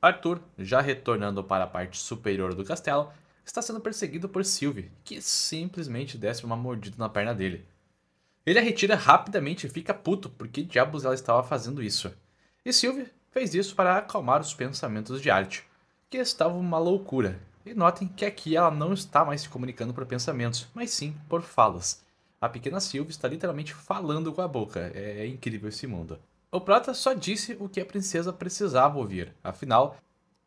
Arthur, já retornando para a parte superior do castelo, está sendo perseguido por Sylvie, que simplesmente desce uma mordida na perna dele. Ele a retira rapidamente e fica puto porque diabos ela estava fazendo isso. E Sylvie fez isso para acalmar os pensamentos de Art, que estavam uma loucura. E notem que aqui ela não está mais se comunicando por pensamentos, mas sim por falas. A pequena Sylvie está literalmente falando com a boca. É incrível esse mundo. O Prota só disse o que a princesa precisava ouvir, afinal,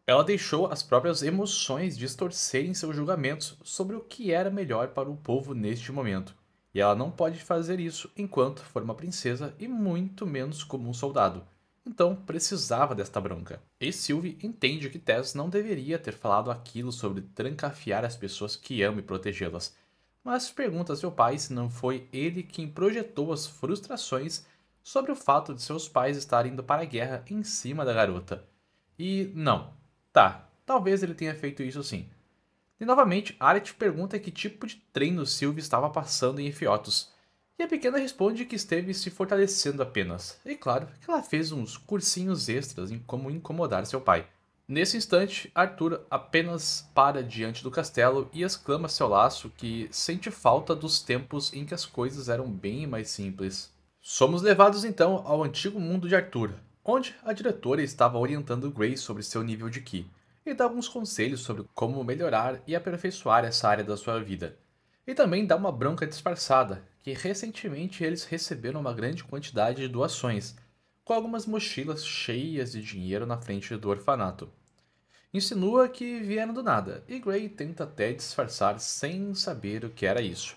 ela deixou as próprias emoções distorcerem seus julgamentos sobre o que era melhor para o povo neste momento. E ela não pode fazer isso enquanto for uma princesa e muito menos como um soldado. Então precisava desta bronca. E Sylvie entende que Tess não deveria ter falado aquilo sobre trancafiar as pessoas que ama e protegê-las. Mas pergunta a seu pai se não foi ele quem projetou as frustrações sobre o fato de seus pais estarem indo para a guerra em cima da garota. E não. Tá, talvez ele tenha feito isso sim. E novamente, Aret pergunta que tipo de treino Sylvie estava passando em Efiotos. E a pequena responde que esteve se fortalecendo apenas. E claro, que ela fez uns cursinhos extras em como incomodar seu pai. Nesse instante, Arthur apenas para diante do castelo e exclama seu laço que sente falta dos tempos em que as coisas eram bem mais simples. Somos levados então ao antigo mundo de Arthur, onde a diretora estava orientando Grace sobre seu nível de Ki e dá alguns conselhos sobre como melhorar e aperfeiçoar essa área da sua vida. E também dá uma bronca disfarçada, que recentemente eles receberam uma grande quantidade de doações, com algumas mochilas cheias de dinheiro na frente do orfanato. Insinua que vieram do nada, e Gray tenta até disfarçar sem saber o que era isso.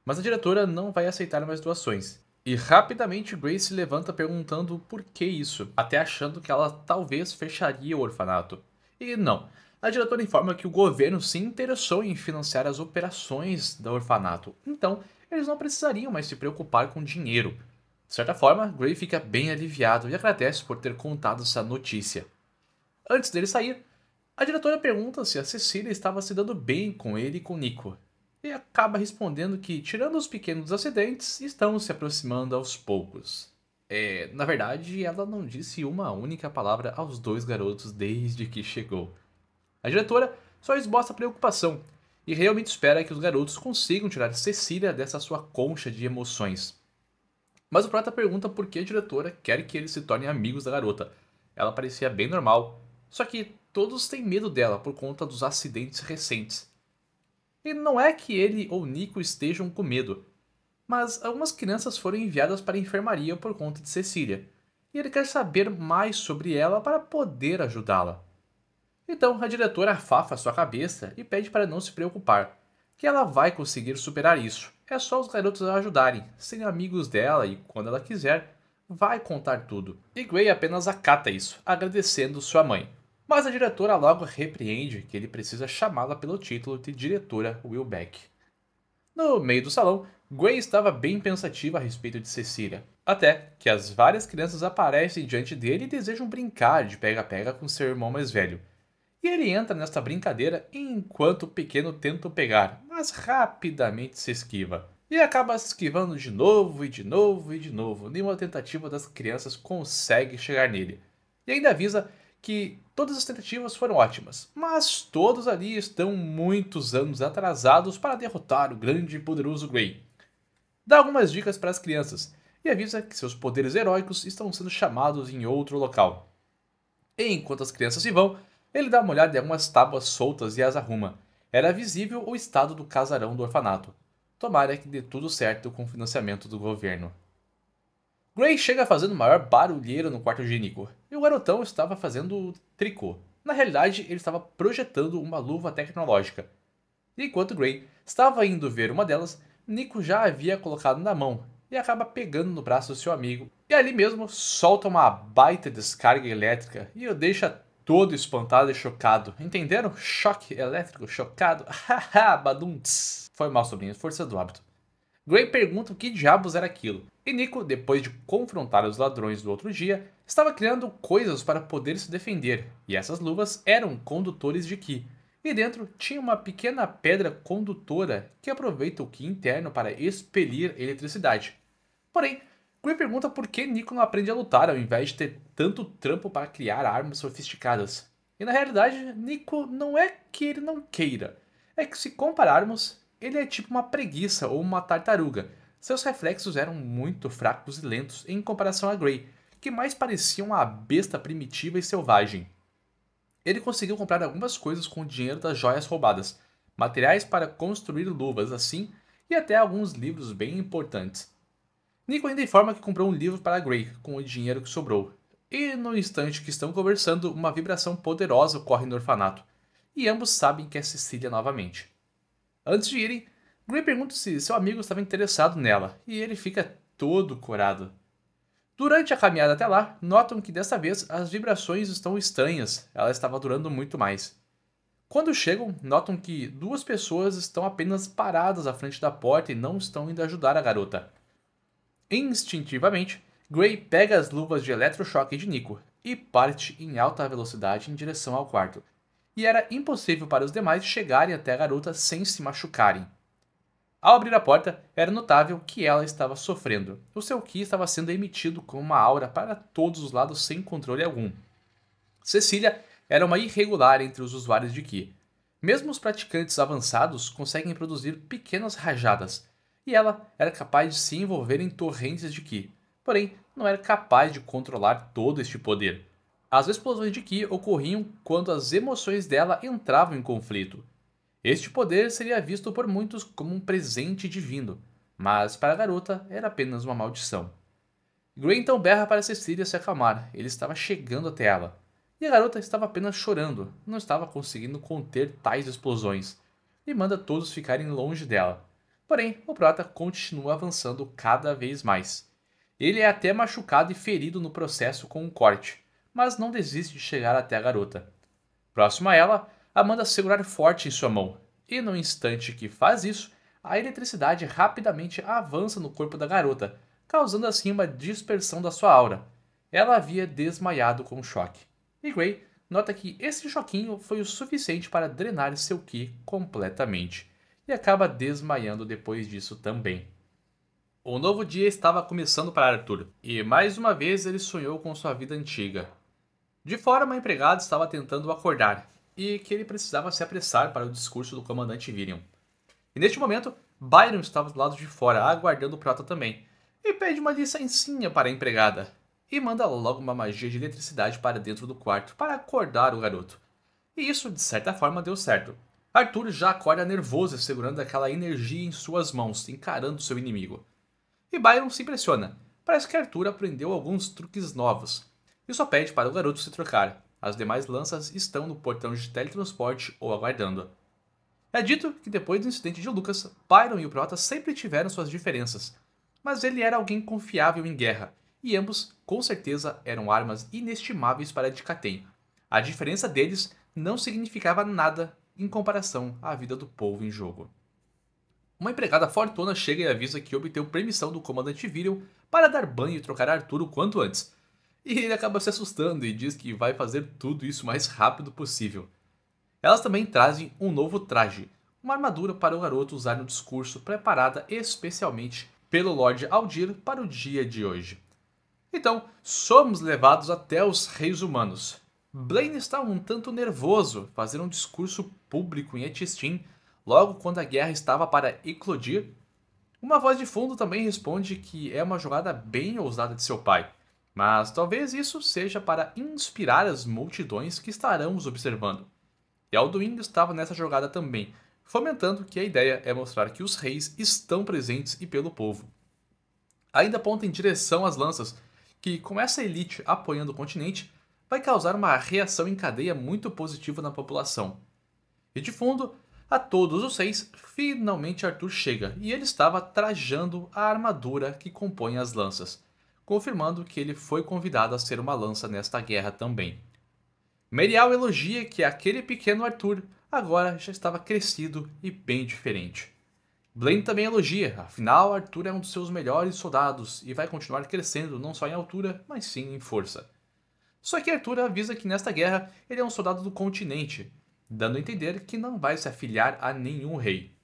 Mas a diretora não vai aceitar mais doações. E rapidamente Grace se levanta perguntando por que isso, até achando que ela talvez fecharia o orfanato. E não, a diretora informa que o governo se interessou em financiar as operações do orfanato, então eles não precisariam mais se preocupar com dinheiro. De certa forma, Gray fica bem aliviado e agradece por ter contado essa notícia. Antes dele sair, a diretora pergunta se a Cecília estava se dando bem com ele e com Nico, e acaba respondendo que, tirando os pequenos acidentes, estão se aproximando aos poucos. Na verdade, ela não disse uma única palavra aos dois garotos desde que chegou. A diretora só esboça preocupação e realmente espera que os garotos consigam tirar Cecília dessa sua concha de emoções. Mas o Prata pergunta por que a diretora quer que eles se tornem amigos da garota. Ela parecia bem normal, só que todos têm medo dela por conta dos acidentes recentes. E não é que ele ou Nico estejam com medo, mas algumas crianças foram enviadas para a enfermaria por conta de Cecília, e ele quer saber mais sobre ela para poder ajudá-la. Então a diretora afafa sua cabeça e pede para não se preocupar, que ela vai conseguir superar isso. É só os garotos a ajudarem, serem amigos dela e, quando ela quiser, vai contar tudo. E Gray apenas acata isso, agradecendo sua mãe. Mas a diretora logo repreende que ele precisa chamá-la pelo título de diretora Wilbeck. No meio do salão, Gray estava bem pensativa a respeito de Cecília, até que as várias crianças aparecem diante dele e desejam brincar de pega-pega com seu irmão mais velho. E ele entra nesta brincadeira enquanto o pequeno tenta o pegar, mas rapidamente se esquiva. E acaba se esquivando de novo e de novo e de novo. Nenhuma tentativa das crianças consegue chegar nele. E ainda avisa que todas as tentativas foram ótimas, mas todos ali estão muitos anos atrasados para derrotar o grande e poderoso Grey. Dá algumas dicas para as crianças e avisa que seus poderes heróicos estão sendo chamados em outro local. E enquanto as crianças se vão, ele dá uma olhada em algumas tábuas soltas e as arruma. Era visível o estado do casarão do orfanato. Tomara que dê tudo certo com o financiamento do governo. Gray chega fazendo o maior barulheiro no quarto de Nico, e o garotão estava fazendo tricô. Na realidade, ele estava projetando uma luva tecnológica. E enquanto Gray estava indo ver uma delas, Nico já havia colocado na mão e acaba pegando no braço do seu amigo. E ali mesmo solta uma baita descarga elétrica e o deixa todo espantado e chocado. Entenderam? Choque elétrico, chocado. Haha, badunts. Foi mal, sobrinho, força do hábito. Gray pergunta o que diabos era aquilo, e Nico, depois de confrontar os ladrões do outro dia, estava criando coisas para poder se defender, e essas luvas eram condutores de Ki, e dentro tinha uma pequena pedra condutora que aproveita o Ki interno para expelir eletricidade. Porém, Gray pergunta por que Nico não aprende a lutar ao invés de ter tanto trampo para criar armas sofisticadas. E na realidade, Nico não é que ele não queira, é que se compararmos, ele é tipo uma preguiça ou uma tartaruga. Seus reflexos eram muito fracos e lentos em comparação a Gray, que mais parecia uma besta primitiva e selvagem. Ele conseguiu comprar algumas coisas com o dinheiro das joias roubadas, materiais para construir luvas assim, e até alguns livros bem importantes. Nico ainda informa que comprou um livro para Gray com o dinheiro que sobrou. E no instante que estão conversando, uma vibração poderosa ocorre no orfanato, e ambos sabem que é Cecília novamente. Antes de irem, Gray pergunta se seu amigo estava interessado nela, e ele fica todo corado. Durante a caminhada até lá, notam que desta vez as vibrações estão estranhas, ela estava durando muito mais. Quando chegam, notam que duas pessoas estão apenas paradas à frente da porta e não estão indo ajudar a garota. Instintivamente, Gray pega as luvas de eletrochoque de Nico e parte em alta velocidade em direção ao quarto. E era impossível para os demais chegarem até a garota sem se machucarem. Ao abrir a porta, era notável que ela estava sofrendo. O seu ki estava sendo emitido como uma aura para todos os lados sem controle algum. Cecília era uma irregular entre os usuários de ki. Mesmo os praticantes avançados conseguem produzir pequenas rajadas, e ela era capaz de se envolver em torrentes de ki, porém não era capaz de controlar todo este poder. As explosões de ki ocorriam quando as emoções dela entravam em conflito. Este poder seria visto por muitos como um presente divino, mas para a garota era apenas uma maldição. Gray então berra para Cecília se acalmar, ele estava chegando até ela. E a garota estava apenas chorando, não estava conseguindo conter tais explosões, e manda todos ficarem longe dela. Porém, o prota continua avançando cada vez mais. Ele é até machucado e ferido no processo com um corte, mas não desiste de chegar até a garota. Próximo a ela, a manda segurar forte em sua mão, e no instante que faz isso, a eletricidade rapidamente avança no corpo da garota, causando assim uma dispersão da sua aura. Ela havia desmaiado com o choque. E Gray nota que esse choquinho foi o suficiente para drenar seu ki completamente, e acaba desmaiando depois disso também. O novo dia estava começando para Arthur, e mais uma vez ele sonhou com sua vida antiga. De fora, uma empregada estava tentando o acordar, e que ele precisava se apressar para o discurso do comandante Virion. E neste momento, Byron estava do lado de fora, aguardando o prata também, e pede uma licencinha para a empregada, e manda logo uma magia de eletricidade para dentro do quarto para acordar o garoto. E isso, de certa forma, deu certo. Arthur já acorda nervoso, segurando aquela energia em suas mãos, encarando seu inimigo. E Byron se impressiona. Parece que Arthur aprendeu alguns truques novos. E só pede para o garoto se trocar. As demais lanças estão no portão de teletransporte ou aguardando. É dito que depois do incidente de Lucas, Byron e o Prota sempre tiveram suas diferenças. Mas ele era alguém confiável em guerra, e ambos, com certeza, eram armas inestimáveis para Dikaten. A diferença deles não significava nada em comparação à vida do povo em jogo. Uma empregada fortuna chega e avisa que obteve permissão do comandante Virion para dar banho e trocar Arthur o quanto antes. E ele acaba se assustando e diz que vai fazer tudo isso o mais rápido possível. Elas também trazem um novo traje, uma armadura para o garoto usar no discurso preparada especialmente pelo Lord Aldir para o dia de hoje. Então, somos levados até os reis humanos. Blaine está um tanto nervoso fazendo um discurso público em Etistin logo quando a guerra estava para eclodir. Uma voz de fundo também responde que é uma jogada bem ousada de seu pai, mas talvez isso seja para inspirar as multidões que estarão os observando. E Alduin estava nessa jogada também, fomentando que a ideia é mostrar que os reis estão presentes e pelo povo. Ainda aponta em direção às lanças, que com essa elite apoiando o continente, vai causar uma reação em cadeia muito positiva na população. E de fundo, a todos os reis, finalmente Arthur chega e ele estava trajando a armadura que compõe as lanças, confirmando que ele foi convidado a ser uma lança nesta guerra também. Merial elogia que aquele pequeno Arthur agora já estava crescido e bem diferente. Blaine também elogia, afinal Arthur é um dos seus melhores soldados e vai continuar crescendo não só em altura, mas sim em força. Só que Arthur avisa que nesta guerra ele é um soldado do continente, dando a entender que não vai se afiliar a nenhum rei.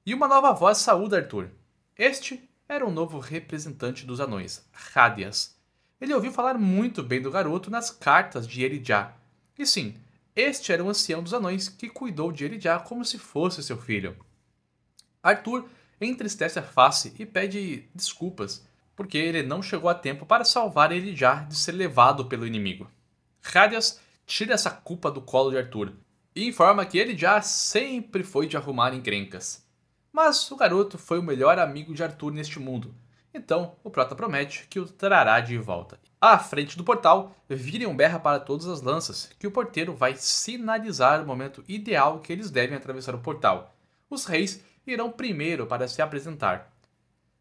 E uma nova voz saúda Arthur. Este era um novo representante dos anões, Radias. Ele ouviu falar muito bem do garoto nas cartas de Elijah. E sim, Este era o ancião dos anões que cuidou de Elijah como se fosse seu filho. Arthur entristece a face e pede desculpas, porque ele não chegou a tempo para salvar Elijah de ser levado pelo inimigo. Radias tira essa culpa do colo de Arthur e informa que Elijah sempre foi de arrumar encrencas. Mas o garoto foi o melhor amigo de Arthur neste mundo, então o Prota promete que o trará de volta. À frente do portal, Virion berra para todas as lanças que o porteiro vai sinalizar o momento ideal que eles devem atravessar o portal. Os reis irão primeiro para se apresentar.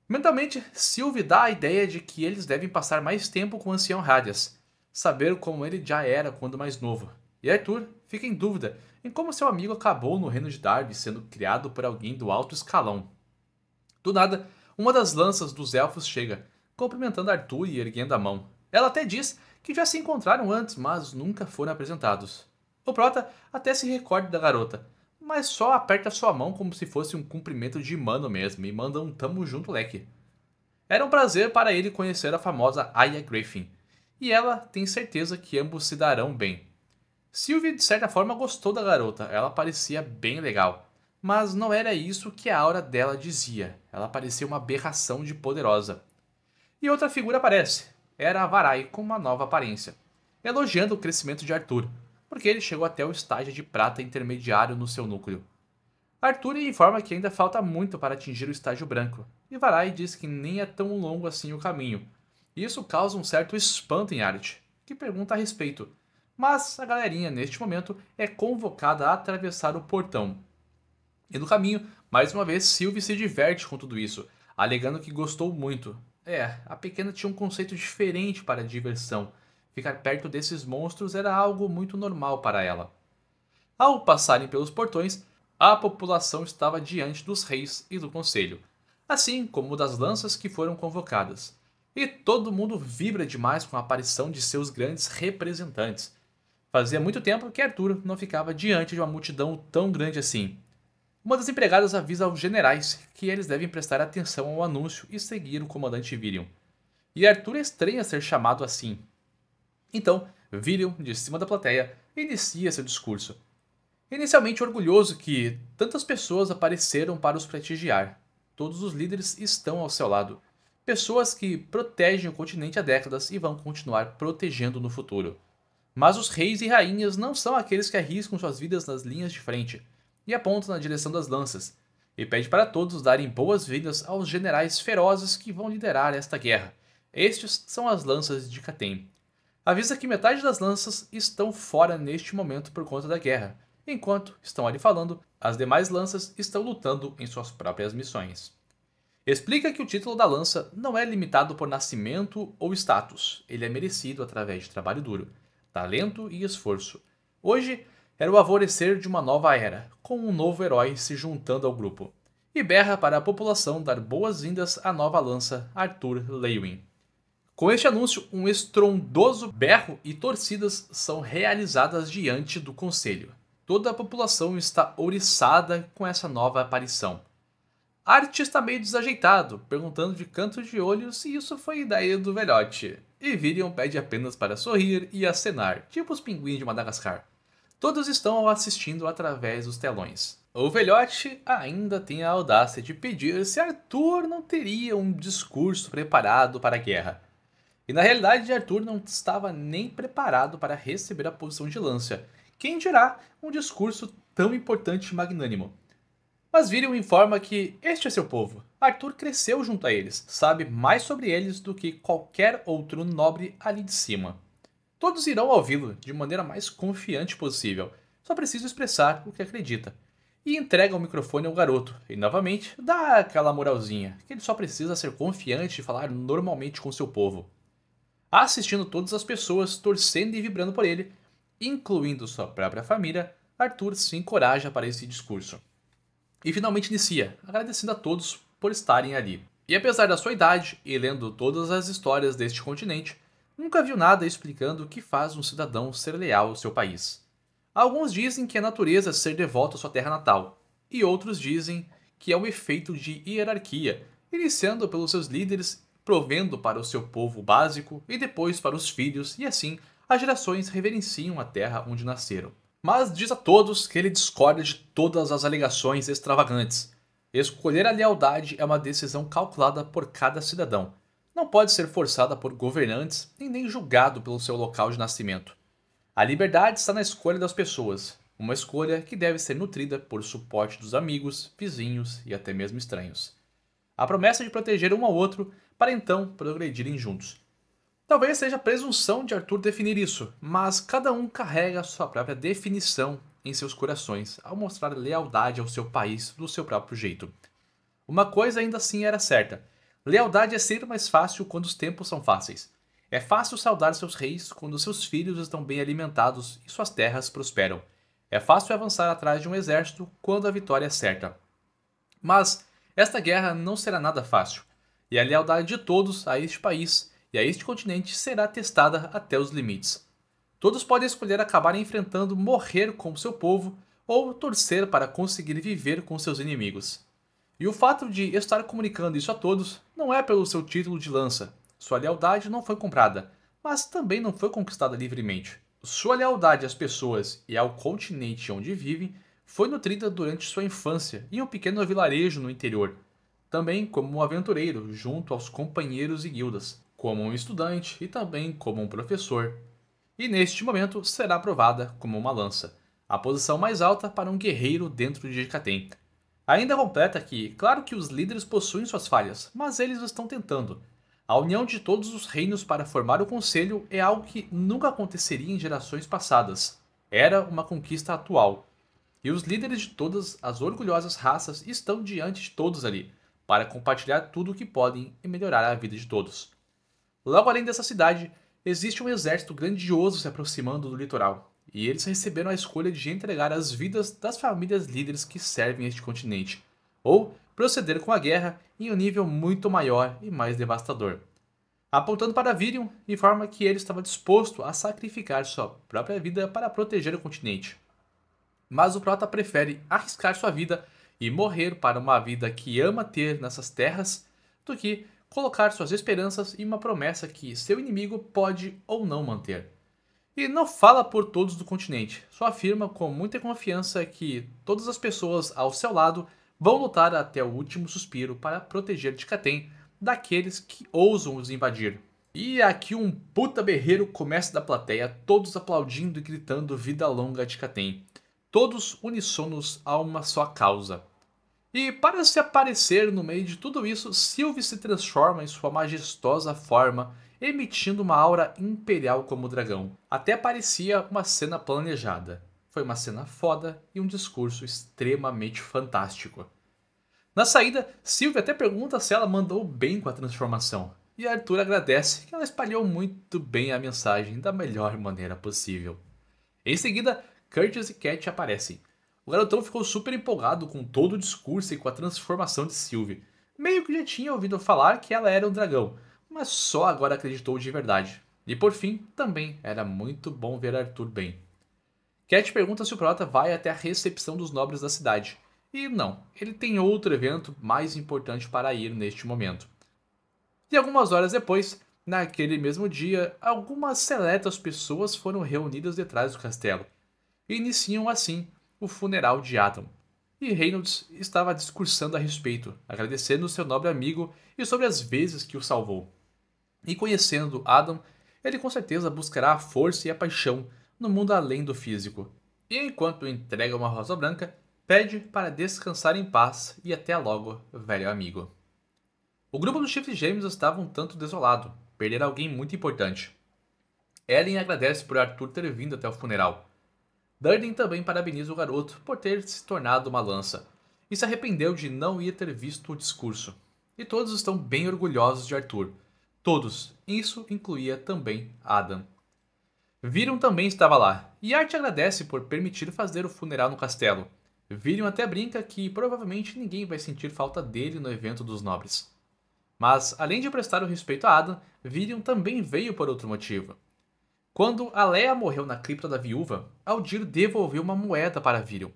Mentalmente, Sylvie dá a ideia de que eles devem passar mais tempo com o ancião Radias, saber como ele já era quando mais novo. E Arthur fica em dúvida em como seu amigo acabou no reino de Darby sendo criado por alguém do alto escalão. Do nada, uma das lanças dos elfos chega, cumprimentando Arthur e erguendo a mão. Ela até diz que já se encontraram antes, mas nunca foram apresentados. O Prota até se recorda da garota, mas só aperta sua mão como se fosse um cumprimento de mano mesmo e manda um tamo junto leque. Era um prazer para ele conhecer a famosa Aya Griffin, e ela tem certeza que ambos se darão bem. Sylvie de certa forma gostou da garota, ela parecia bem legal, mas não era isso que a aura dela dizia, ela parecia uma aberração de poderosa. E outra figura aparece, era a Varai com uma nova aparência, elogiando o crescimento de Arthur, porque ele chegou até o estágio de prata intermediário no seu núcleo. Arthur informa que ainda falta muito para atingir o estágio branco, e Varai diz que nem é tão longo assim o caminho. Isso causa um certo espanto em Art, que pergunta a respeito, mas a galerinha neste momento é convocada a atravessar o portão. E no caminho, mais uma vez, Sylvie se diverte com tudo isso, alegando que gostou muito. A pequena tinha um conceito diferente para a diversão. Ficar perto desses monstros era algo muito normal para ela. Ao passarem pelos portões, a população estava diante dos reis e do conselho, assim como das lanças que foram convocadas. E todo mundo vibra demais com a aparição de seus grandes representantes. Fazia muito tempo que Arthur não ficava diante de uma multidão tão grande assim. Uma das empregadas avisa aos generais que eles devem prestar atenção ao anúncio e seguir o comandante Virion. E Arthur estranha ser chamado assim. Então, Virion, de cima da plateia, inicia seu discurso. Inicialmente orgulhoso que tantas pessoas apareceram para os prestigiar. Todos os líderes estão ao seu lado. Pessoas que protegem o continente há décadas e vão continuar protegendo no futuro. Mas os reis e rainhas não são aqueles que arriscam suas vidas nas linhas de frente e apontam na direção das lanças, e pede para todos darem boas-vindas aos generais ferozes que vão liderar esta guerra. Estes são as lanças de Catem. Avisa que metade das lanças estão fora neste momento por conta da guerra. Enquanto estão ali falando, as demais lanças estão lutando em suas próprias missões. Explica que o título da lança não é limitado por nascimento ou status, ele é merecido através de trabalho duro, talento e esforço. Hoje era o alvorecer de uma nova era, com um novo herói se juntando ao grupo. E berra para a população dar boas-vindas à nova lança Arthur Leywin. Com este anúncio, um estrondoso berro e torcidas são realizadas diante do conselho. Toda a população está ouriçada com essa nova aparição. Art está meio desajeitado, perguntando de canto de olho se isso foi ideia do velhote. E Virion pede apenas para sorrir e acenar, tipo os pinguins de Madagascar. Todos estão assistindo através dos telões. O velhote ainda tem a audácia de pedir se Arthur não teria um discurso preparado para a guerra. E na realidade Arthur não estava nem preparado para receber a posição de Lancia. Quem dirá um discurso tão importante e magnânimo? Mas Virion informa que este é seu povo. Arthur cresceu junto a eles, sabe mais sobre eles do que qualquer outro nobre ali de cima. Todos irão ouvi-lo de maneira mais confiante possível, só precisa expressar o que acredita. E entrega o microfone ao garoto, e novamente dá aquela moralzinha, que ele só precisa ser confiante e falar normalmente com seu povo. Assistindo todas as pessoas torcendo e vibrando por ele, incluindo sua própria família, Arthur se encoraja para esse discurso. E finalmente inicia, agradecendo a todos por estarem ali. E apesar da sua idade, e lendo todas as histórias deste continente, nunca viu nada explicando o que faz um cidadão ser leal ao seu país. Alguns dizem que é a natureza ser devoto à sua terra natal, e outros dizem que é um efeito de hierarquia, iniciando pelos seus líderes, provendo para o seu povo básico e depois para os filhos, e assim as gerações reverenciam a terra onde nasceram. mas diz a todos que ele discorda de todas as alegações extravagantes. Escolher a lealdade é uma decisão calculada por cada cidadão. Não pode ser forçada por governantes e nem julgado pelo seu local de nascimento. A liberdade está na escolha das pessoas, uma escolha que deve ser nutrida por suporte dos amigos, vizinhos e até mesmo estranhos. A promessa de proteger um ao outro para então progredirem juntos. Talvez seja presunção de Arthur definir isso, mas cada um carrega a sua própria definição em seus corações ao mostrar lealdade ao seu país do seu próprio jeito. Uma coisa ainda assim era certa: lealdade é sempre mais fácil quando os tempos são fáceis. É fácil saudar seus reis quando seus filhos estão bem alimentados e suas terras prosperam. É fácil avançar atrás de um exército quando a vitória é certa. Mas esta guerra não será nada fácil, e a lealdade de todos a este país e a este continente será testada até os limites. Todos podem escolher acabar enfrentando morrer com seu povo ou torcer para conseguir viver com seus inimigos. E o fato de estar comunicando isso a todos não é pelo seu título de lança. Sua lealdade não foi comprada, mas também não foi conquistada livremente. Sua lealdade às pessoas e ao continente onde vivem foi nutrida durante sua infância em um pequeno vilarejo no interior, também como um aventureiro junto aos companheiros e guildas, como um estudante e também como um professor. E neste momento será aprovada como uma lança, a posição mais alta para um guerreiro dentro de Jikaten. Ainda completa que, claro que os líderes possuem suas falhas, mas eles estão tentando. A união de todos os reinos para formar o conselho é algo que nunca aconteceria em gerações passadas. Era uma conquista atual. E os líderes de todas as orgulhosas raças estão diante de todos ali, para compartilhar tudo o que podem e melhorar a vida de todos. Logo além dessa cidade, existe um exército grandioso se aproximando do litoral, e eles receberam a escolha de entregar as vidas das famílias líderes que servem este continente, ou proceder com a guerra em um nível muito maior e mais devastador. Apontando para Virion, informa que ele estava disposto a sacrificar sua própria vida para proteger o continente. Mas o Prota prefere arriscar sua vida e morrer para uma vida que ama ter nessas terras do que colocar suas esperanças em uma promessa que seu inimigo pode ou não manter. E não fala por todos do continente, só afirma com muita confiança que todas as pessoas ao seu lado vão lutar até o último suspiro para proteger Jikaten daqueles que ousam os invadir. E aqui um puta berreiro começa da plateia, todos aplaudindo e gritando vida longa a Jikaten. Todos unissonos a uma só causa. E para se aparecer no meio de tudo isso, Sylvie se transforma em sua majestosa forma, emitindo uma aura imperial como dragão. Até parecia uma cena planejada. Foi uma cena foda e um discurso extremamente fantástico. Na saída, Sylvie até pergunta se ela mandou bem com a transformação. E Arthur agradece que ela espalhou muito bem a mensagem da melhor maneira possível. Em seguida, Curtis e Cat aparecem. O garotão ficou super empolgado com todo o discurso e com a transformação de Sylvie. Meio que já tinha ouvido falar que ela era um dragão, mas só agora acreditou de verdade. E por fim, também era muito bom ver Arthur bem. Cat pergunta se o Prota vai até a recepção dos nobres da cidade. E não, ele tem outro evento mais importante para ir neste momento. E algumas horas depois, naquele mesmo dia, algumas seletas pessoas foram reunidas detrás do castelo. E iniciam assim o funeral de Adam. E Reynolds estava discursando a respeito, agradecendo seu nobre amigo e sobre as vezes que o salvou. E conhecendo Adam, ele com certeza buscará a força e a paixão no mundo além do físico. E enquanto entrega uma rosa branca, pede para descansar em paz e até logo, velho amigo. O grupo dos Chifres Gêmeos estava um tanto desolado, perder alguém muito importante. Ellen agradece por Arthur ter vindo até o funeral. Durden também parabeniza o garoto por ter se tornado uma lança, e se arrependeu de não ir ter visto o discurso. E todos estão bem orgulhosos de Arthur. Todos. Isso incluía também Adam. Virion também estava lá, e Art agradece por permitir fazer o funeral no castelo. Virion até brinca que provavelmente ninguém vai sentir falta dele no evento dos nobres. Mas, além de prestar o respeito a Adam, Virion também veio por outro motivo. Quando Alea morreu na cripta da viúva, Aldir devolveu uma moeda para Virion.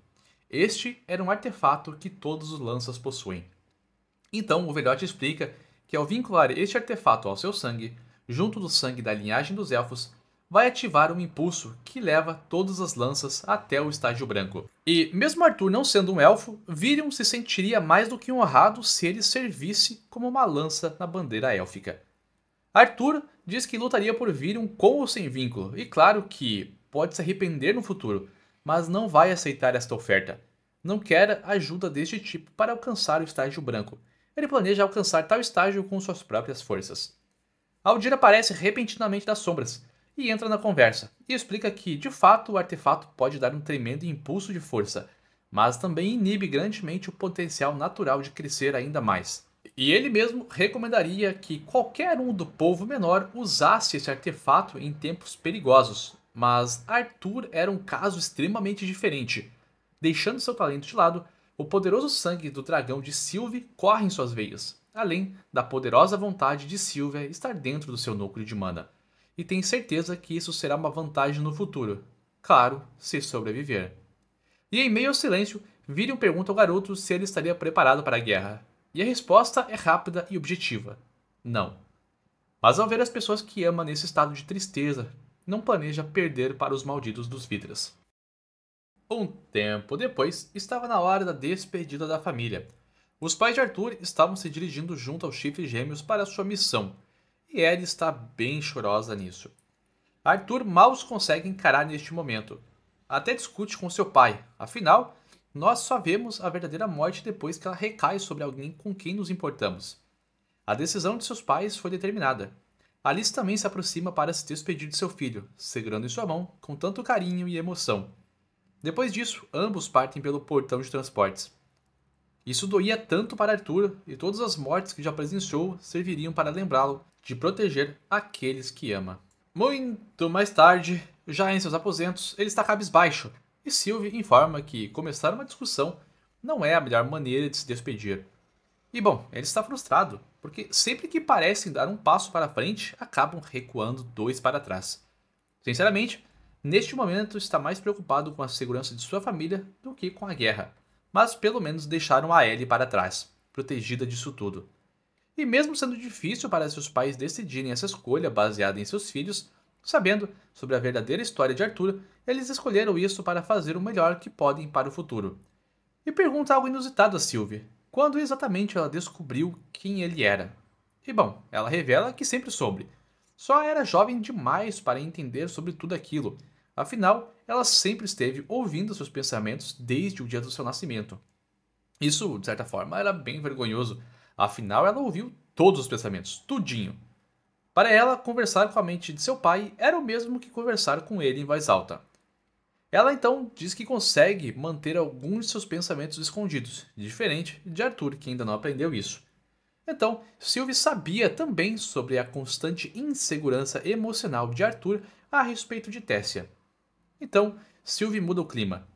Este era um artefato que todos os lanças possuem. Então o velhote explica que ao vincular este artefato ao seu sangue, junto do sangue da linhagem dos elfos, vai ativar um impulso que leva todas as lanças até o estágio branco. E mesmo Arthur não sendo um elfo, Virion se sentiria mais do que honrado se ele servisse como uma lança na bandeira élfica. Arthur diz que lutaria por Virion com ou sem vínculo, e claro que pode se arrepender no futuro, mas não vai aceitar esta oferta. Não quer ajuda deste tipo para alcançar o estágio branco. Ele planeja alcançar tal estágio com suas próprias forças. Aldir aparece repentinamente das sombras e entra na conversa, e explica que, de fato, o artefato pode dar um tremendo impulso de força, mas também inibe grandemente o potencial natural de crescer ainda mais. E ele mesmo recomendaria que qualquer um do povo menor usasse esse artefato em tempos perigosos, mas Arthur era um caso extremamente diferente. Deixando seu talento de lado, o poderoso sangue do dragão de Sylvie corre em suas veias, além da poderosa vontade de Sylvia estar dentro do seu núcleo de mana. E tem certeza que isso será uma vantagem no futuro. Claro, se sobreviver. E em meio ao silêncio, Virion pergunta ao garoto se ele estaria preparado para a guerra. E a resposta é rápida e objetiva: não. Mas ao ver as pessoas que ama nesse estado de tristeza, não planeja perder para os malditos dos Vidras. Um tempo depois, estava na hora da despedida da família. Os pais de Arthur estavam se dirigindo junto aos chifres gêmeos para sua missão, e Ellie está bem chorosa nisso. Arthur mal os consegue encarar neste momento. Até discute com seu pai, afinal, nós só vemos a verdadeira morte depois que ela recai sobre alguém com quem nos importamos. A decisão de seus pais foi determinada. Alice também se aproxima para se despedir de seu filho, segurando em sua mão com tanto carinho e emoção. Depois disso, ambos partem pelo portão de transportes. Isso doía tanto para Arthur, e todas as mortes que já presenciou serviriam para lembrá-lo de proteger aqueles que ama. Muito mais tarde, já em seus aposentos, ele está cabisbaixo, e Sylvie informa que começar uma discussão não é a melhor maneira de se despedir. E bom, ele está frustrado, porque sempre que parecem dar um passo para frente, acabam recuando dois para trás. Sinceramente, neste momento está mais preocupado com a segurança de sua família do que com a guerra, mas pelo menos deixaram a Ellie para trás, protegida disso tudo. E mesmo sendo difícil para seus pais decidirem essa escolha baseada em seus filhos, sabendo sobre a verdadeira história de Arthur, eles escolheram isso para fazer o melhor que podem para o futuro. E pergunta algo inusitado a Sylvie: quando exatamente ela descobriu quem ele era? E bom, ela revela que sempre soube. Só era jovem demais para entender sobre tudo aquilo. Afinal, ela sempre esteve ouvindo seus pensamentos desde o dia do seu nascimento. Isso, de certa forma, era bem vergonhoso. Afinal, ela ouviu todos os pensamentos, tudinho. Para ela, conversar com a mente de seu pai era o mesmo que conversar com ele em voz alta. Ela então diz que consegue manter alguns de seus pensamentos escondidos, diferente de Arthur, que ainda não aprendeu isso. Então, Sylvie sabia também sobre a constante insegurança emocional de Arthur a respeito de Tessia. Então, Sylvie muda o clima.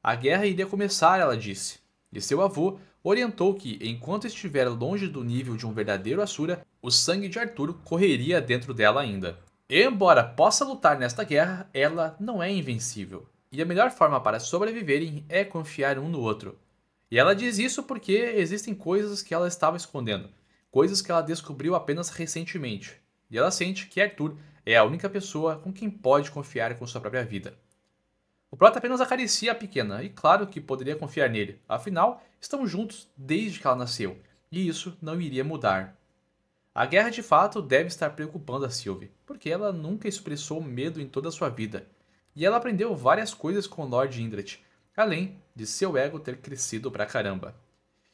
A guerra iria começar, ela disse, e seu avô orientou que, enquanto estiver longe do nível de um verdadeiro Asura, o sangue de Arthur correria dentro dela ainda. Embora possa lutar nesta guerra, ela não é invencível, e a melhor forma para sobreviverem é confiar um no outro. E ela diz isso porque existem coisas que ela estava escondendo, coisas que ela descobriu apenas recentemente, e ela sente que Arthur é a única pessoa com quem pode confiar com sua própria vida. O Prota apenas acaricia a pequena, e claro que poderia confiar nele, afinal, estão juntos desde que ela nasceu, e isso não iria mudar. A guerra de fato deve estar preocupando a Sylvie, porque ela nunca expressou medo em toda a sua vida, e ela aprendeu várias coisas com Lord Indret, além de seu ego ter crescido pra caramba.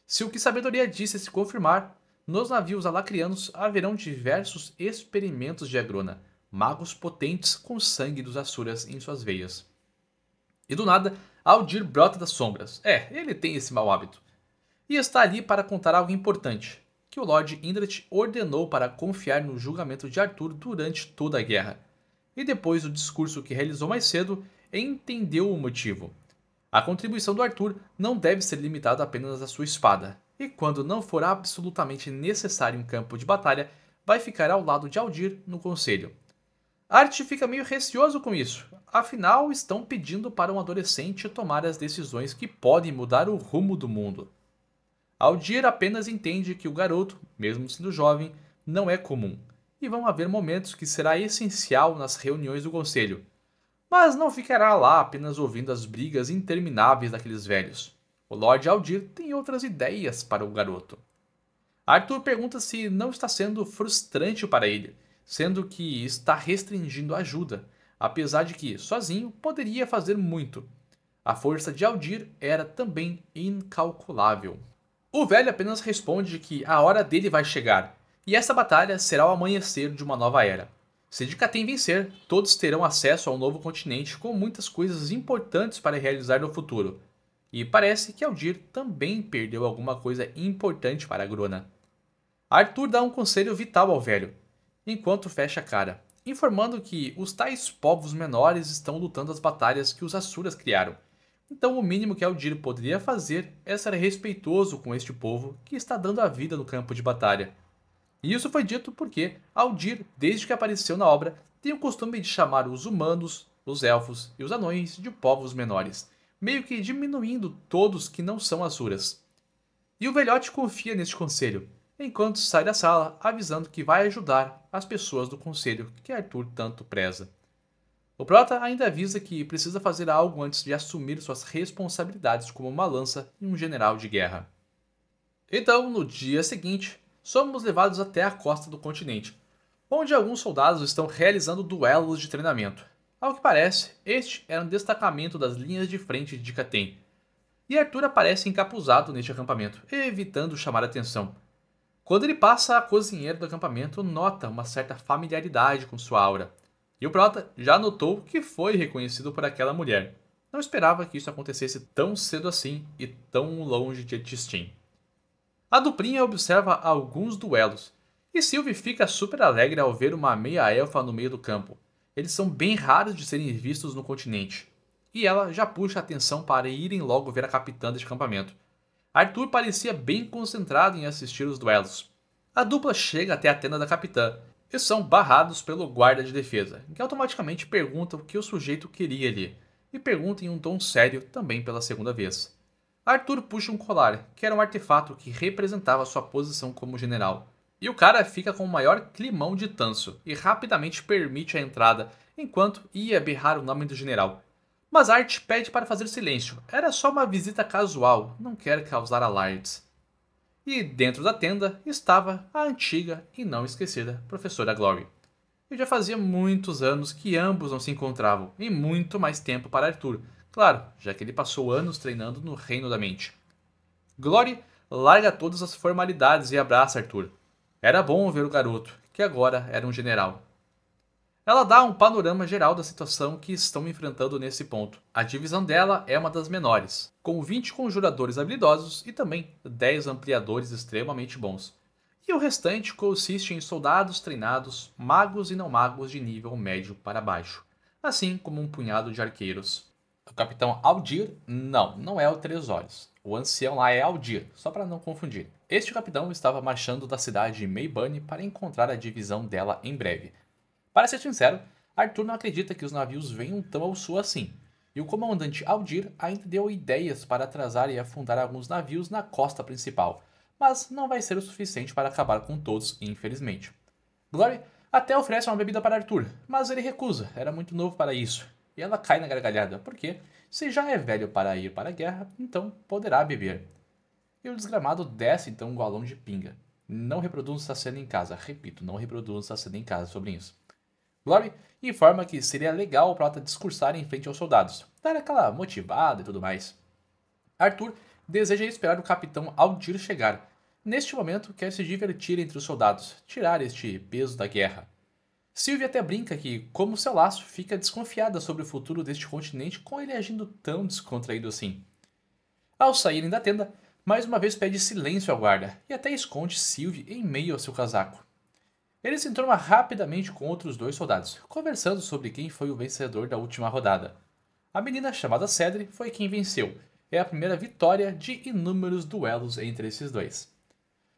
Se o que sabedoria disse se confirmar, nos navios alacrianos haverão diversos experimentos de Agrona, magos potentes com sangue dos Asuras em suas veias. E do nada, Aldir brota das sombras. Ele tem esse mau hábito. E está ali para contar algo importante, que o Lord Indret ordenou para confiar no julgamento de Arthur durante toda a guerra. E depois do discurso que realizou mais cedo, entendeu o motivo. A contribuição do Arthur não deve ser limitada apenas à sua espada, e quando não for absolutamente necessário em campo de batalha, vai ficar ao lado de Aldir no conselho. Art fica meio receoso com isso, afinal estão pedindo para um adolescente tomar as decisões que podem mudar o rumo do mundo. Aldir apenas entende que o garoto, mesmo sendo jovem, não é comum, e vão haver momentos que será essencial nas reuniões do conselho. Mas não ficará lá apenas ouvindo as brigas intermináveis daqueles velhos. O Lord Aldir tem outras ideias para o garoto. Arthur pergunta se não está sendo frustrante para ele, sendo que está restringindo a ajuda, apesar de que, sozinho, poderia fazer muito. A força de Aldir era também incalculável. O velho apenas responde que a hora dele vai chegar, e essa batalha será o amanhecer de uma nova era. Se Dikaten vencer, todos terão acesso ao novo continente com muitas coisas importantes para realizar no futuro. E parece que Aldir também perdeu alguma coisa importante para Grona. Arthur dá um conselho vital ao velho, enquanto fecha a cara, informando que os tais povos menores estão lutando as batalhas que os Asuras criaram. Então o mínimo que Aldir poderia fazer é ser respeitoso com este povo que está dando a vida no campo de batalha. E isso foi dito porque Aldir, desde que apareceu na obra, tem o costume de chamar os humanos, os elfos e os anões de povos menores, meio que diminuindo todos que não são Asuras. E o velhote confia neste conselho, enquanto sai da sala avisando que vai ajudar as pessoas do conselho que Arthur tanto preza. O Prota ainda avisa que precisa fazer algo antes de assumir suas responsabilidades como uma lança e um general de guerra. Então, no dia seguinte, somos levados até a costa do continente, onde alguns soldados estão realizando duelos de treinamento. Ao que parece, este era um destacamento das linhas de frente de Dikaten. E Arthur aparece encapuzado neste acampamento, evitando chamar atenção. Quando ele passa, a cozinheira do acampamento nota uma certa familiaridade com sua aura. E o Prota já notou que foi reconhecido por aquela mulher. Não esperava que isso acontecesse tão cedo assim e tão longe de Tistin. A duplinha observa alguns duelos, e Sylvie fica super alegre ao ver uma meia-elfa no meio do campo. Eles são bem raros de serem vistos no continente. E ela já puxa a atenção para irem logo ver a capitã deste acampamento. Arthur parecia bem concentrado em assistir os duelos. A dupla chega até a tenda da capitã, e são barrados pelo guarda de defesa, que automaticamente pergunta o que o sujeito queria ali, e pergunta em um tom sério também pela segunda vez. Arthur puxa um colar, que era um artefato que representava sua posição como general, e o cara fica com o maior climão de tanso e rapidamente permite a entrada, enquanto ia berrar o nome do general. Mas Art pede para fazer silêncio, era só uma visita casual, não quer causar alardes. E dentro da tenda estava a antiga e não esquecida professora Glory. E já fazia muitos anos que ambos não se encontravam, e muito mais tempo para Arthur, claro, já que ele passou anos treinando no Reino da Mente. Glory larga todas as formalidades e abraça Arthur. Era bom ver o garoto, que agora era um general. Ela dá um panorama geral da situação que estão enfrentando nesse ponto. A divisão dela é uma das menores, com 20 conjuradores habilidosos e também 10 ampliadores extremamente bons. E o restante consiste em soldados treinados, magos e não magos de nível médio para baixo, assim como um punhado de arqueiros. O capitão Aldir, não é o Três Olhos. O ancião lá é Aldir, só para não confundir. Este capitão estava marchando da cidade de Meibane para encontrar a divisão dela em breve. Para ser sincero, Arthur não acredita que os navios venham tão ao sul assim, e o comandante Aldir ainda deu ideias para atrasar e afundar alguns navios na costa principal, mas não vai ser o suficiente para acabar com todos, infelizmente. Glory até oferece uma bebida para Arthur, mas ele recusa, era muito novo para isso, e ela cai na gargalhada, porque se já é velho para ir para a guerra, então poderá beber. E o desgramado desce então um galão de pinga. Não reproduza essa cena em casa, repito, não reproduza essa cena em casa sobre isso. Glory informa que seria legal o Prota discursar em frente aos soldados, dar aquela motivada e tudo mais. Arthur deseja esperar o capitão Aldir chegar. Neste momento, quer se divertir entre os soldados, tirar este peso da guerra. Sylvie até brinca que, como seu laço, fica desconfiada sobre o futuro deste continente com ele agindo tão descontraído assim. Ao saírem da tenda, mais uma vez pede silêncio ao guarda e até esconde Sylvie em meio ao seu casaco. Ele se enturma rapidamente com outros dois soldados, conversando sobre quem foi o vencedor da última rodada. A menina chamada Cedri foi quem venceu. É a primeira vitória de inúmeros duelos entre esses dois.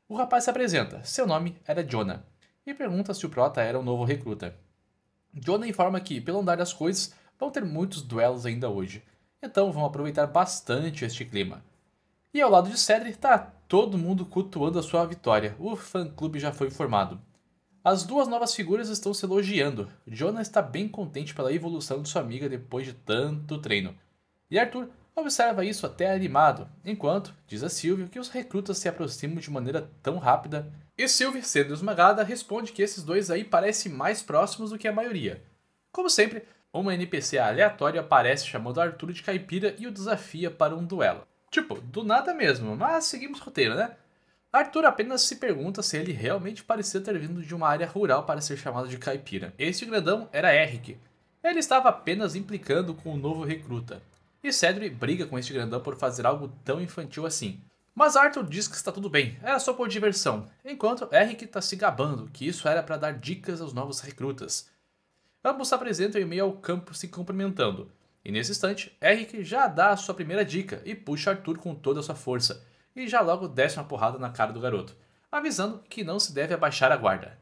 O rapaz se apresenta, seu nome era Jonah, e pergunta se o Prota era um novo recruta. Jonah informa que, pelo andar das coisas, vão ter muitos duelos ainda hoje, então vão aproveitar bastante este clima. E ao lado de Cedri está todo mundo cultuando a sua vitória, o fã-clube já foi formado. As duas novas figuras estão se elogiando. Jonah está bem contente pela evolução de sua amiga depois de tanto treino. E Arthur observa isso até animado, enquanto diz a Sylvie que os recrutas se aproximam de maneira tão rápida. E Sylvie, sendo esmagada, responde que esses dois aí parecem mais próximos do que a maioria. Como sempre, uma NPC aleatória aparece chamando Arthur de caipira e o desafia para um duelo. Tipo, do nada mesmo, mas seguimos o roteiro, né? Arthur apenas se pergunta se ele realmente parecia ter vindo de uma área rural para ser chamado de caipira. Este grandão era Eric. Ele estava apenas implicando com o novo recruta. E Cedric briga com este grandão por fazer algo tão infantil assim. Mas Arthur diz que está tudo bem, era só por diversão, enquanto Eric está se gabando que isso era para dar dicas aos novos recrutas. Ambos se apresentam em meio ao campo se cumprimentando, e nesse instante, Eric já dá a sua primeira dica e puxa Arthur com toda a sua força, e já logo desce uma porrada na cara do garoto, avisando que não se deve abaixar a guarda.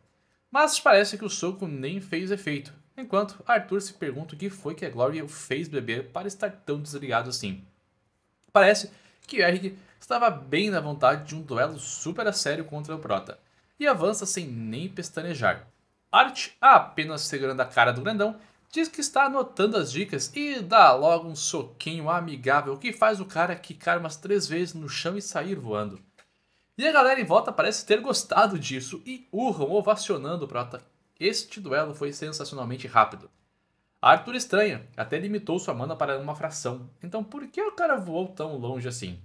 Mas parece que o soco nem fez efeito, enquanto Arthur se pergunta o que foi que a Gloria o fez beber para estar tão desligado assim. Parece que Eric estava bem na vontade de um duelo super a sério contra o Prota, e avança sem nem pestanejar. Art, apenas segurando a cara do grandão, diz que está anotando as dicas e dá logo um soquinho amigável que faz o cara quicar umas 3 vezes no chão e sair voando. E a galera em volta parece ter gostado disso e urram ovacionando o Prota. Este duelo foi sensacionalmente rápido. Arthur estranha, até limitou sua mana para uma fração, então por que o cara voou tão longe assim?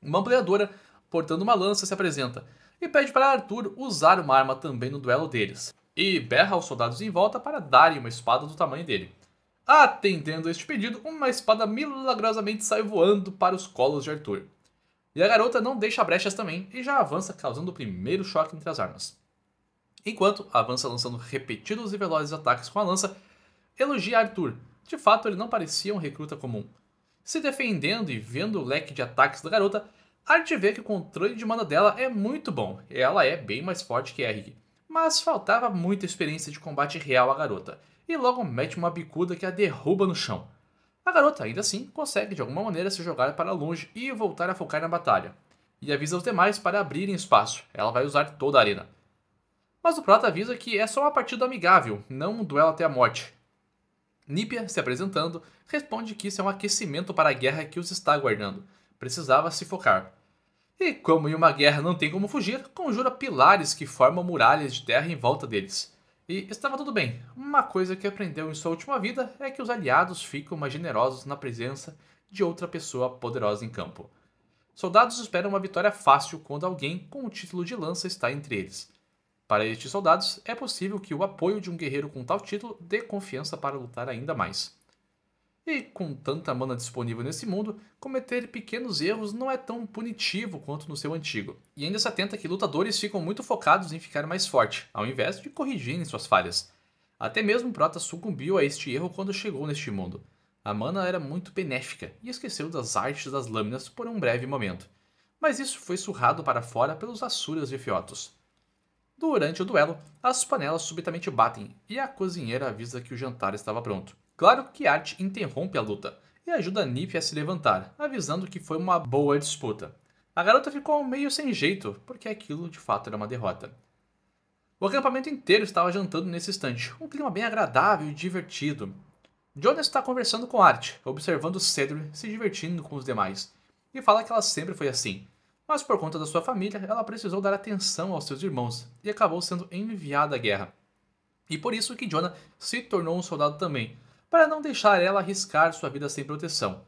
Uma ampliadora, portando uma lança, se apresenta e pede para Arthur usar uma arma também no duelo deles, e berra aos soldados em volta para darem uma espada do tamanho dele. Atendendo a este pedido, uma espada milagrosamente sai voando para os colos de Arthur. E a garota não deixa brechas também e já avança causando o primeiro choque entre as armas. Enquanto avança lançando repetidos e velozes ataques com a lança, elogia Arthur. De fato, ele não parecia um recruta comum. Se defendendo e vendo o leque de ataques da garota, Art vê que o controle de mana dela é muito bom, e ela é bem mais forte que Eric. Mas faltava muita experiência de combate real à garota, e logo mete uma bicuda que a derruba no chão. A garota, ainda assim, consegue de alguma maneira se jogar para longe e voltar a focar na batalha. E avisa os demais para abrirem espaço, ela vai usar toda a arena. Mas o Prota avisa que é só uma partida amigável, não um duelo até a morte. Nípia, se apresentando, responde que isso é um aquecimento para a guerra que os está aguardando. Precisava se focar. E como em uma guerra não tem como fugir, conjura pilares que formam muralhas de terra em volta deles. E estava tudo bem. Uma coisa que aprendeu em sua última vida é que os aliados ficam mais generosos na presença de outra pessoa poderosa em campo. Soldados esperam uma vitória fácil quando alguém com o título de lança está entre eles. Para estes soldados, é possível que o apoio de um guerreiro com tal título dê confiança para lutar ainda mais. E com tanta mana disponível nesse mundo, cometer pequenos erros não é tão punitivo quanto no seu antigo. E ainda se atenta que lutadores ficam muito focados em ficar mais forte, ao invés de corrigirem suas falhas. Até mesmo Prota sucumbiu a este erro quando chegou neste mundo. A mana era muito benéfica e esqueceu das artes das lâminas por um breve momento. Mas isso foi surrado para fora pelos Asuras de Fiotos. Durante o duelo, as panelas subitamente batem e a cozinheira avisa que o jantar estava pronto. Claro que Art interrompe a luta e ajuda Nip a se levantar, avisando que foi uma boa disputa. A garota ficou meio sem jeito, porque aquilo de fato era uma derrota. O acampamento inteiro estava jantando nesse instante, um clima bem agradável e divertido. Jonas está conversando com Art, observando Cedric se divertindo com os demais, e fala que ela sempre foi assim. Mas por conta da sua família, ela precisou dar atenção aos seus irmãos e acabou sendo enviada à guerra. E por isso que Jonah se tornou um soldado também, para não deixar ela arriscar sua vida sem proteção.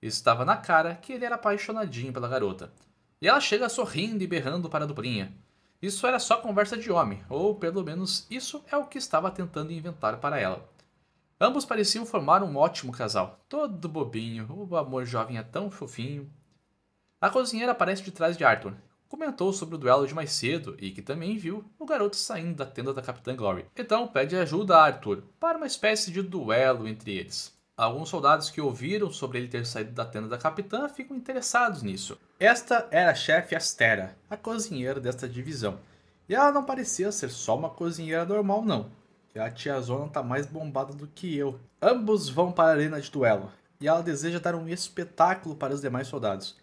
Estava na cara que ele era apaixonadinho pela garota. E ela chega sorrindo e berrando para a duplinha. Isso era só conversa de homem, ou pelo menos isso é o que estava tentando inventar para ela. Ambos pareciam formar um ótimo casal, todo bobinho, o amor jovem é tão fofinho. A cozinheira aparece de trás de Arthur. Comentou sobre o duelo de mais cedo e que também viu o garoto saindo da tenda da Capitã Glory. Então pede ajuda a Arthur para uma espécie de duelo entre eles. Alguns soldados que ouviram sobre ele ter saído da tenda da Capitã ficam interessados nisso. Esta era a chefe Astera, a cozinheira desta divisão. E ela não parecia ser só uma cozinheira normal não. A tiazona tá mais bombada do que eu. Ambos vão para a arena de duelo. E ela deseja dar um espetáculo para os demais soldados.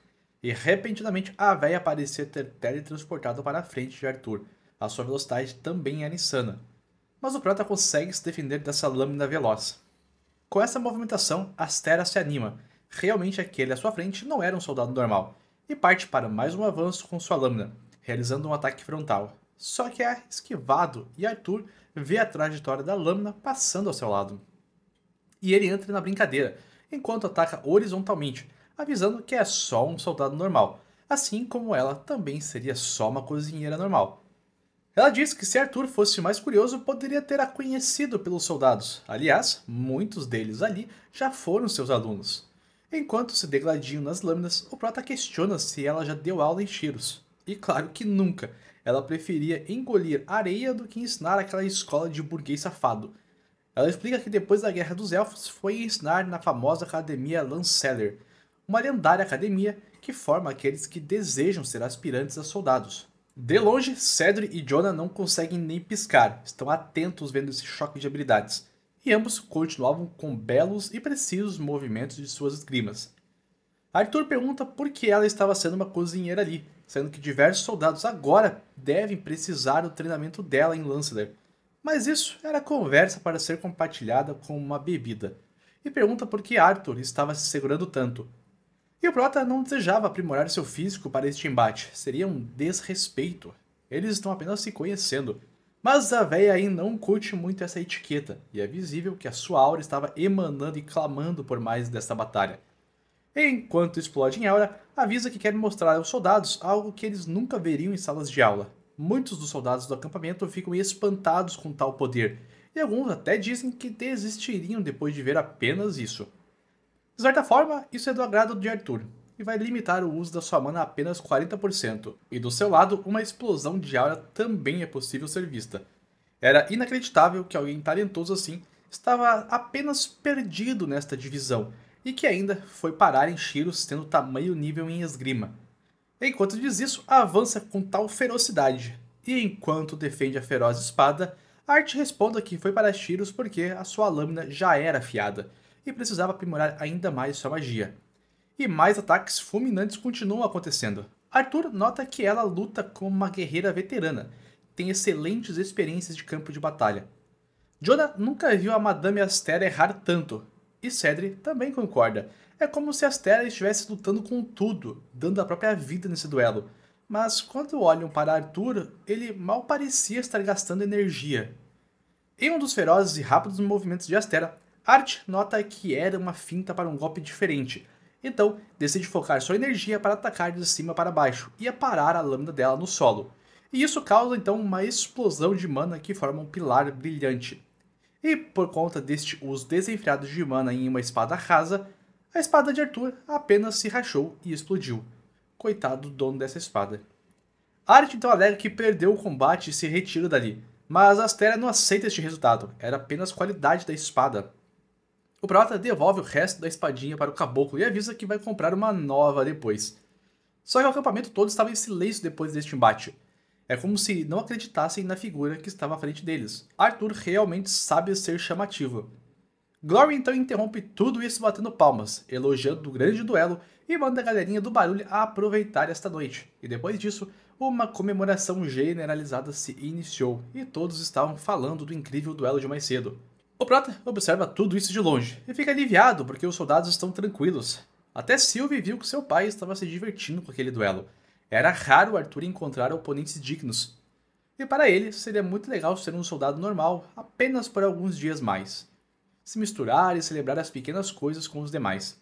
E repentinamente a véia parecia ter teletransportado para a frente de Arthur, A sua velocidade também era insana. Mas o Prota consegue se defender dessa lâmina veloz. Com essa movimentação, Astera se anima. Realmente aquele à sua frente não era um soldado normal, e parte para mais um avanço com sua lâmina, realizando um ataque frontal. Só que é esquivado e Arthur vê a trajetória da lâmina passando ao seu lado. E ele entra na brincadeira, enquanto ataca horizontalmente, avisando que é só um soldado normal, assim como ela também seria só uma cozinheira normal. Ela diz que se Arthur fosse mais curioso, poderia ter a conhecido pelos soldados. Aliás, muitos deles ali já foram seus alunos. Enquanto se degladiam nas lâminas, o Prota questiona se ela já deu aula em Chiros. E claro que nunca. Ela preferia engolir areia do que ensinar aquela escola de burguês safado. Ela explica que depois da Guerra dos Elfos foi ensinar na famosa Academia Lanceller, uma lendária academia que forma aqueles que desejam ser aspirantes a soldados. De longe, Cedric e Jonah não conseguem nem piscar, estão atentos vendo esse choque de habilidades, e ambos continuavam com belos e precisos movimentos de suas esgrimas. Arthur pergunta por que ela estava sendo uma cozinheira ali, sendo que diversos soldados agora devem precisar do treinamento dela em Lanceler. Mas isso era conversa para ser compartilhada com uma bebida, e pergunta por que Arthur estava se segurando tanto. E o Prota não desejava aprimorar seu físico para este embate, seria um desrespeito. Eles estão apenas se conhecendo. Mas a véia aí não curte muito essa etiqueta, e é visível que a sua aura estava emanando e clamando por mais desta batalha. Enquanto explode em aura, avisa que quer mostrar aos soldados algo que eles nunca veriam em salas de aula. Muitos dos soldados do acampamento ficam espantados com tal poder, e alguns até dizem que desistiriam depois de ver apenas isso. De certa forma, isso é do agrado de Arthur, e vai limitar o uso da sua mana a apenas 40%, e do seu lado, uma explosão de aura também é possível ser vista. Era inacreditável que alguém talentoso assim estava apenas perdido nesta divisão, e que ainda foi parar em Chiros tendo tamanho nível em esgrima. Enquanto diz isso, avança com tal ferocidade, e enquanto defende a feroz espada, Art responde que foi para Chiros porque a sua lâmina já era afiada, e precisava aprimorar ainda mais sua magia. E mais ataques fulminantes continuam acontecendo. Arthur nota que ela luta como uma guerreira veterana, tem excelentes experiências de campo de batalha. Jonah nunca viu a Madame Astera errar tanto, e Cedric também concorda. É como se Astera estivesse lutando com tudo, dando a própria vida nesse duelo. Mas quando olham para Arthur, ele mal parecia estar gastando energia. Em um dos ferozes e rápidos movimentos de Astera, Art nota que era uma finta para um golpe diferente, então decide focar sua energia para atacar de cima para baixo e aparar a lâmina dela no solo. E isso causa então uma explosão de mana que forma um pilar brilhante. E por conta deste uso desenfreado de mana em uma espada rasa, a espada de Arthur apenas se rachou e explodiu. Coitado do dono dessa espada. Art então alega que perdeu o combate e se retira dali, mas Astera não aceita este resultado, era apenas qualidade da espada. O Prota devolve o resto da espadinha para o caboclo e avisa que vai comprar uma nova depois. Só que o acampamento todo estava em silêncio depois deste embate. É como se não acreditassem na figura que estava à frente deles. Arthur realmente sabe ser chamativo. Glory então interrompe tudo isso batendo palmas, elogiando o grande duelo e manda a galerinha do barulho a aproveitar esta noite. E depois disso, uma comemoração generalizada se iniciou e todos estavam falando do incrível duelo de mais cedo. O Prota observa tudo isso de longe e fica aliviado porque os soldados estão tranquilos. Até Sylvie viu que seu pai estava se divertindo com aquele duelo. Era raro Arthur encontrar oponentes dignos. E para ele, seria muito legal ser um soldado normal apenas por alguns dias mais. Se misturar e celebrar as pequenas coisas com os demais.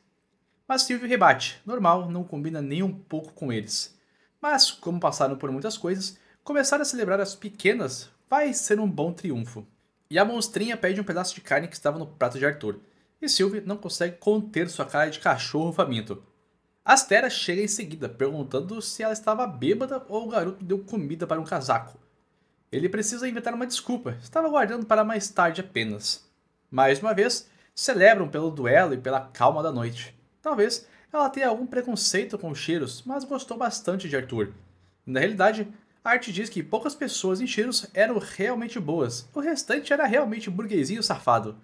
Mas Sylvie rebate, normal não combina nem um pouco com eles. Mas, como passaram por muitas coisas, começar a celebrar as pequenas vai ser um bom triunfo. E a monstrinha pede um pedaço de carne que estava no prato de Arthur, e Sylvie não consegue conter sua cara de cachorro faminto. Astera chega em seguida, perguntando se ela estava bêbada ou o garoto deu comida para um casaco. Ele precisa inventar uma desculpa, estava guardando para mais tarde apenas. Mais uma vez, celebram pelo duelo e pela calma da noite. Talvez ela tenha algum preconceito com Chiros, mas gostou bastante de Arthur. Na realidade, Art diz que poucas pessoas em Chiros eram realmente boas, o restante era realmente burguesinho safado.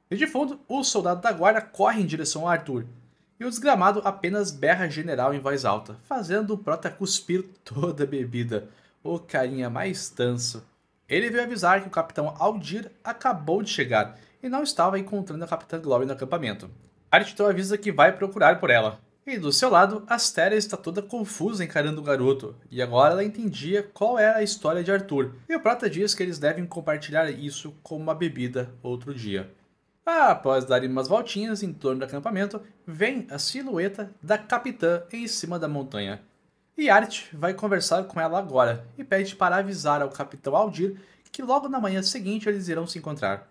E de fundo, o soldado da guarda corre em direção a Arthur, e o desgramado apenas berra general em voz alta, fazendo o Prota cuspir toda a bebida. o carinha mais tanso. Ele veio avisar que o capitão Aldir acabou de chegar e não estava encontrando a Capitã Glory no acampamento. Art então avisa que vai procurar por ela. E do seu lado, Astéria está toda confusa encarando o garoto, e agora ela entendia qual era a história de Arthur, e o Prota diz que eles devem compartilhar isso com uma bebida outro dia. Após darem umas voltinhas em torno do acampamento, vem a silhueta da capitã em cima da montanha. E Art vai conversar com ela agora, e pede para avisar ao capitão Aldir que logo na manhã seguinte eles irão se encontrar.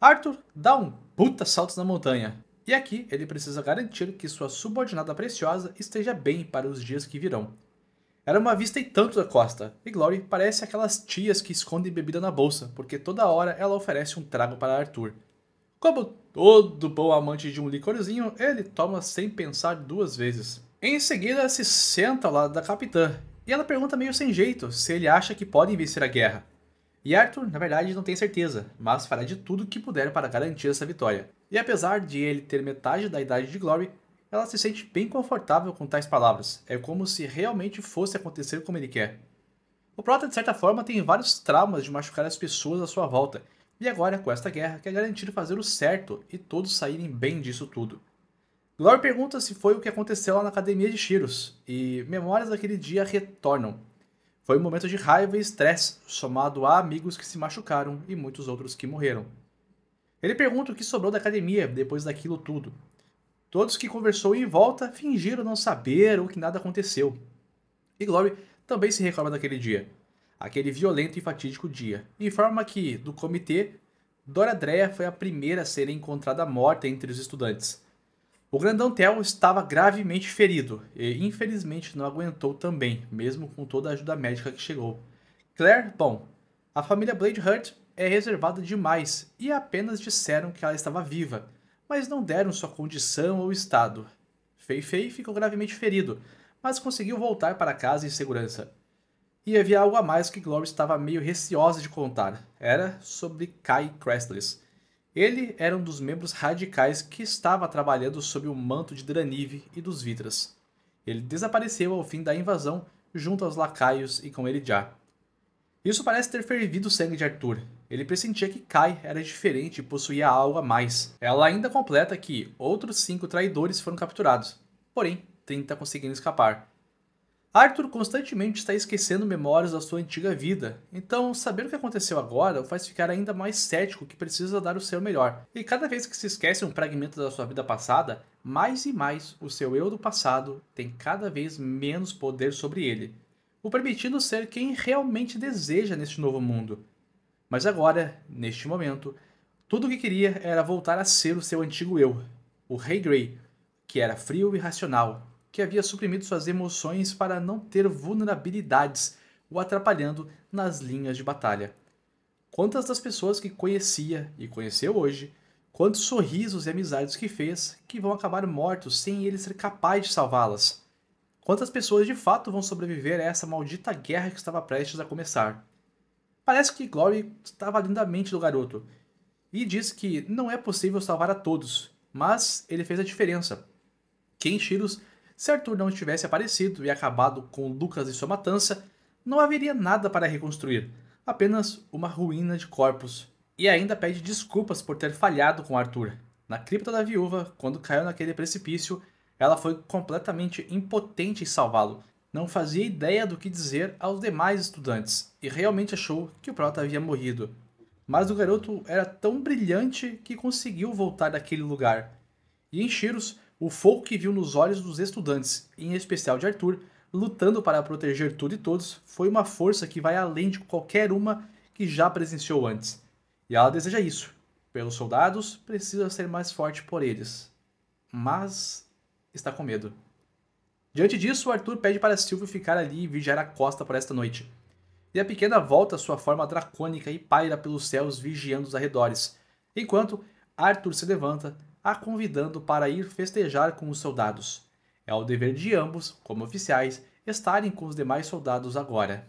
Arthur dá um puta salto na montanha, e aqui ele precisa garantir que sua subordinada preciosa esteja bem para os dias que virão. Era uma vista e tanto da costa, e Glory parece aquelas tias que escondem bebida na bolsa, porque toda hora ela oferece um trago para Arthur. Como todo bom amante de um licorzinho, ele toma sem pensar duas vezes. Em seguida, se senta ao lado da capitã, e ela pergunta meio sem jeito se ele acha que podem vencer a guerra. E Arthur, na verdade, não tem certeza, mas fará de tudo o que puder para garantir essa vitória. E apesar de ele ter metade da idade de Glory, ela se sente bem confortável com tais palavras. É como se realmente fosse acontecer como ele quer. O Prota, de certa forma, tem vários traumas de machucar as pessoas à sua volta. E agora, com esta guerra, quer garantir fazer o certo e todos saírem bem disso tudo. Glory pergunta se foi o que aconteceu lá na academia de Shiros, e memórias daquele dia retornam. Foi um momento de raiva e estresse, somado a amigos que se machucaram e muitos outros que morreram. Ele pergunta o que sobrou da academia depois daquilo tudo. Todos que conversou em volta fingiram não saber ou que nada aconteceu. E Glory também se recorda daquele dia. Aquele violento e fatídico dia. E informa que, do comitê, Doradreia foi a primeira a ser encontrada morta entre os estudantes. O grandão Tel estava gravemente ferido e infelizmente não aguentou também, mesmo com toda a ajuda médica que chegou. Claire, bom, a família Bladehurt é reservada demais e apenas disseram que ela estava viva, mas não deram sua condição ou estado. Fei Fei ficou gravemente ferido, mas conseguiu voltar para casa em segurança. E havia algo a mais que Glory estava meio receosa de contar. Era sobre Kai Crestles. Ele era um dos membros radicais que estava trabalhando sob o manto de Dranive e dos Vitras. Ele desapareceu ao fim da invasão junto aos lacaios e com ele Já. Isso parece ter fervido o sangue de Arthur. Ele pressentia que Kai era diferente e possuía algo a mais. Ela ainda completa que outros 5 traidores foram capturados, porém 30 conseguiram escapar. Arthur constantemente está esquecendo memórias da sua antiga vida, então saber o que aconteceu agora o faz ficar ainda mais cético que precisa dar o seu melhor. E cada vez que se esquece um fragmento da sua vida passada, mais e mais o seu eu do passado tem cada vez menos poder sobre ele, o permitindo ser quem realmente deseja neste novo mundo. Mas agora, neste momento, tudo o que queria era voltar a ser o seu antigo eu, o Rei Grey, que era frio e racional, que havia suprimido suas emoções para não ter vulnerabilidades o atrapalhando nas linhas de batalha. Quantas das pessoas que conhecia e conheceu hoje, quantos sorrisos e amizades que fez, que vão acabar mortos sem ele ser capaz de salvá-las? Quantas pessoas de fato vão sobreviver a essa maldita guerra que estava prestes a começar? Parece que Glory estava lendo a mente do garoto, e diz que não é possível salvar a todos, mas ele fez a diferença. Que em Shiros, se Arthur não tivesse aparecido e acabado com Lucas e sua matança, não haveria nada para reconstruir, apenas uma ruína de corpos. E ainda pede desculpas por ter falhado com Arthur. Na cripta da viúva, quando caiu naquele precipício, ela foi completamente impotente em salvá-lo. Não fazia ideia do que dizer aos demais estudantes e realmente achou que o Prota havia morrido. Mas o garoto era tão brilhante que conseguiu voltar daquele lugar. E em Shiros, o fogo que viu nos olhos dos estudantes, em especial de Arthur, lutando para proteger tudo e todos, foi uma força que vai além de qualquer uma que já presenciou antes. E ela deseja isso. Pelos soldados, precisa ser mais forte por eles. Mas está com medo. Diante disso, Arthur pede para Silvio ficar ali e vigiar a costa por esta noite. E a pequena volta à sua forma dracônica e paira pelos céus vigiando os arredores, enquanto Arthur se levanta, a convidando para ir festejar com os soldados. É o dever de ambos, como oficiais, estarem com os demais soldados agora.